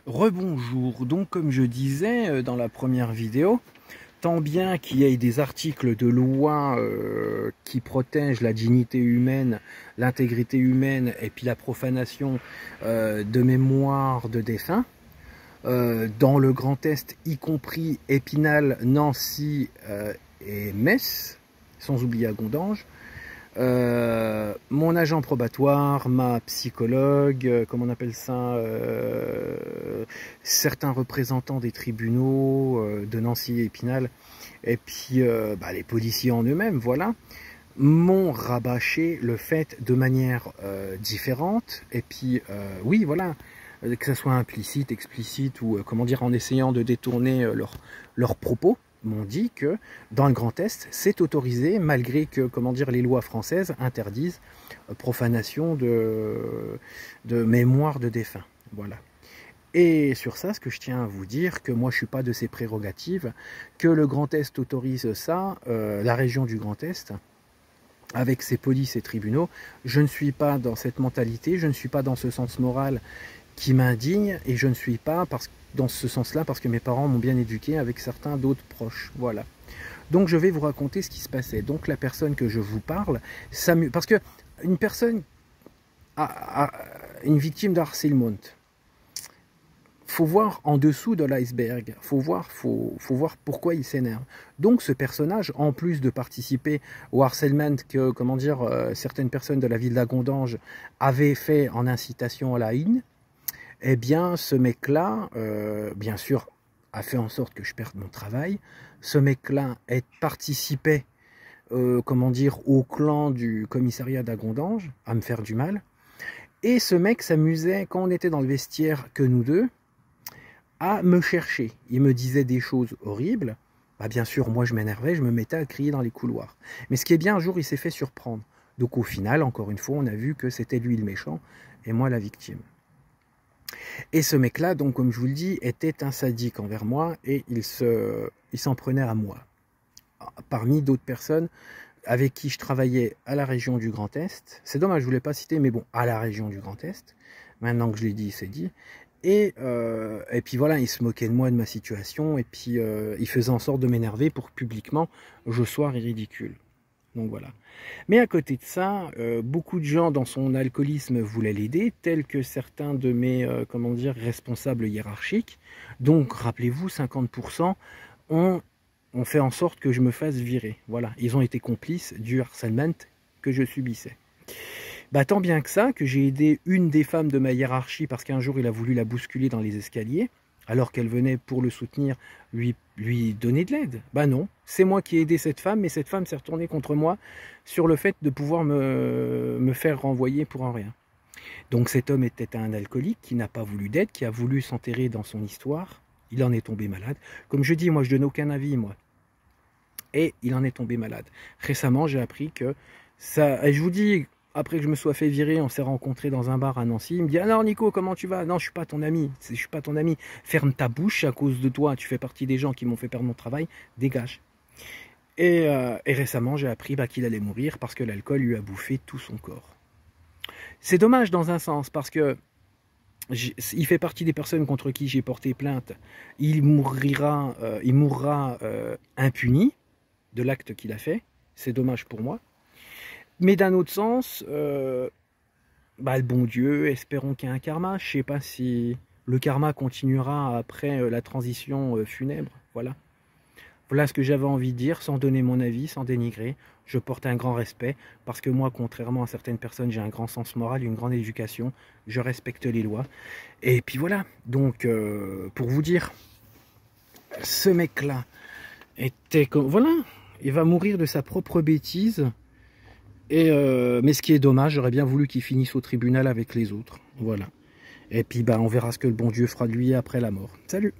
Rebonjour, donc comme je disais dans la première vidéo, tant bien qu'il y ait des articles de loi qui protègent la dignité humaine, l'intégrité humaine et puis la profanation de mémoire de défunts, dans le Grand Est, y compris Épinal, Nancy et Metz, sans oublier Agondange. Mon agent probatoire, ma psychologue, comment on appelle ça, certains représentants des tribunaux de Nancy et Épinal, et puis les policiers en eux-mêmes, voilà, m'ont rabâché le fait de manière différente, et puis oui, voilà, que ce soit implicite, explicite, ou comment dire, en essayant de détourner leurs propos, m'ont dit que dans le Grand Est, c'est autorisé, malgré que, comment dire, les lois françaises interdisent profanation de mémoire de défunts. Voilà. Et sur ça, ce que je tiens à vous dire, que moi je ne suis pas de ces prérogatives, que le Grand Est autorise ça, la région du Grand Est, avec ses polices et tribunaux, je ne suis pas dans cette mentalité, je ne suis pas dans ce sens moral qui m'indigne, et je ne suis pas dans ce sens-là parce que mes parents m'ont bien éduqué avec certains d'autres proches. Voilà. Donc je vais vous raconter ce qui se passait. Donc la personne que je vous parle, parce que une personne une victime d'harcèlement, faut voir en dessous de l'iceberg, faut voir pourquoi il s'énerve. Donc ce personnage, en plus de participer au harcèlement que, comment dire, certaines personnes de la ville d'Agondange avaient fait en incitation à la haine, eh bien ce mec-là, bien sûr, a fait en sorte que je perde mon travail. Ce mec-là participait, comment dire, au clan du commissariat d'Agondange, à me faire du mal. Et ce mec s'amusait, quand on était dans le vestiaire, que nous deux, à me chercher. Il me disait des choses horribles. Bah, bien sûr, moi je m'énervais, je me mettais à crier dans les couloirs. Mais ce qui est bien, un jour, il s'est fait surprendre. Donc au final, encore une fois, on a vu que c'était lui le méchant et moi la victime. Et ce mec-là, donc comme je vous le dis, était un sadique envers moi et il s'en prenait à moi. Parmi d'autres personnes avec qui je travaillais à la région du Grand Est. C'est dommage, je ne voulais pas citer, mais bon, à la région du Grand Est. Maintenant que je l'ai dit, c'est dit. Et puis voilà, il se moquait de moi, de ma situation, et puis il faisait en sorte de m'énerver pour que publiquement je sois ridicule. Donc voilà. Mais à côté de ça, beaucoup de gens dans son alcoolisme voulaient l'aider, tels que certains de mes comment dire, responsables hiérarchiques. Donc rappelez-vous, 50% ont fait en sorte que je me fasse virer. Voilà, ils ont été complices du harcèlement que je subissais. Bah, tant bien que ça, que j'ai aidé une des femmes de ma hiérarchie parce qu'un jour il a voulu la bousculer dans les escaliers, alors qu'elle venait pour le soutenir, lui donner de l'aide. Bah non, c'est moi qui ai aidé cette femme, mais cette femme s'est retournée contre moi sur le fait de pouvoir me faire renvoyer pour un rien. Donc cet homme était un alcoolique qui n'a pas voulu d'aide, qui a voulu s'enterrer dans son histoire. Il en est tombé malade. Comme je dis, moi je donne aucun avis, moi. Et il en est tombé malade. Récemment, j'ai appris que ça... Et je vous dis... Après que je me sois fait virer, on s'est rencontrés dans un bar à Nancy. Il me dit « Alors Nico, comment tu vas ?»« Non, je suis pas ton ami. Je suis pas ton ami. Ferme ta bouche à cause de toi. Tu fais partie des gens qui m'ont fait perdre mon travail. Dégage. » Et récemment, j'ai appris qu'il allait mourir parce que l'alcool lui a bouffé tout son corps. C'est dommage dans un sens parce que il fait partie des personnes contre qui j'ai porté plainte. Il mourra impuni de l'acte qu'il a fait. C'est dommage pour moi. Mais d'un autre sens, le bon Dieu, espérons qu'il y ait un karma. Je ne sais pas si le karma continuera après la transition funèbre. Voilà. Voilà ce que j'avais envie de dire, sans donner mon avis, sans dénigrer. Je porte un grand respect, parce que moi, contrairement à certaines personnes, j'ai un grand sens moral, une grande éducation. Je respecte les lois. Et puis voilà. Donc, pour vous dire, ce mec-là était comme... Voilà, il va mourir de sa propre bêtise. Mais ce qui est dommage, j'aurais bien voulu qu'il finisse au tribunal avec les autres. Voilà. Et puis on verra ce que le bon Dieu fera de lui après la mort. Salut!